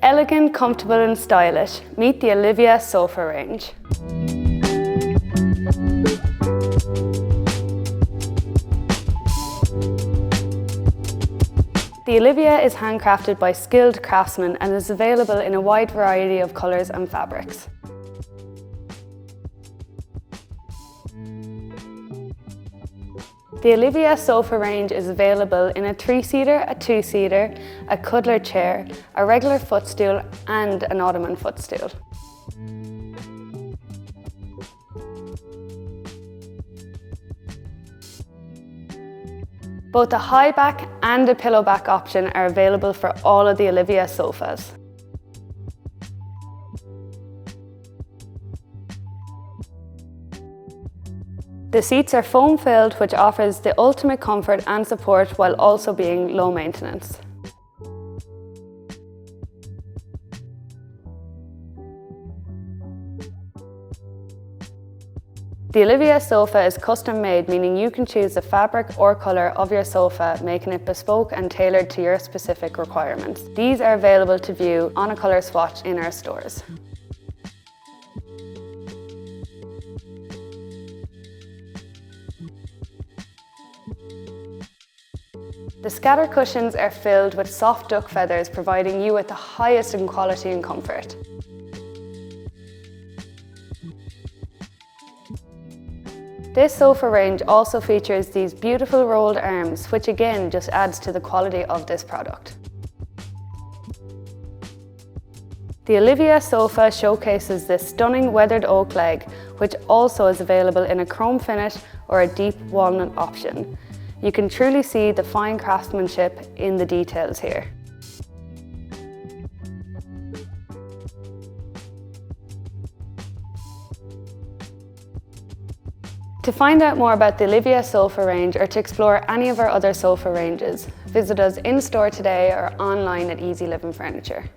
Elegant, comfortable and stylish. Meet the Olivia Sofa Range. The Olivia is handcrafted by skilled craftsmen and is available in a wide variety of colours and fabrics. The Olivia Sofa Range is available in a 3-seater, a 2-seater, a cuddler chair, a regular footstool and an ottoman footstool. Both a high back and a pillow back option are available for all of the Olivia sofas. The seats are foam filled, which offers the ultimate comfort and support while also being low maintenance. The Olivia sofa is custom made, meaning you can choose the fabric or colour of your sofa, making it bespoke and tailored to your specific requirements. These are available to view on a colour swatch in our stores. The scatter cushions are filled with soft duck feathers, providing you with the highest in quality and comfort. This sofa range also features these beautiful rolled arms, which again just adds to the quality of this product. The Olivia sofa showcases this stunning weathered oak leg, which also is available in a chrome finish or a deep walnut option. You can truly see the fine craftsmanship in the details here. To find out more about the Olivia sofa range or to explore any of our other sofa ranges, visit us in store today or online at Easy Living Furniture.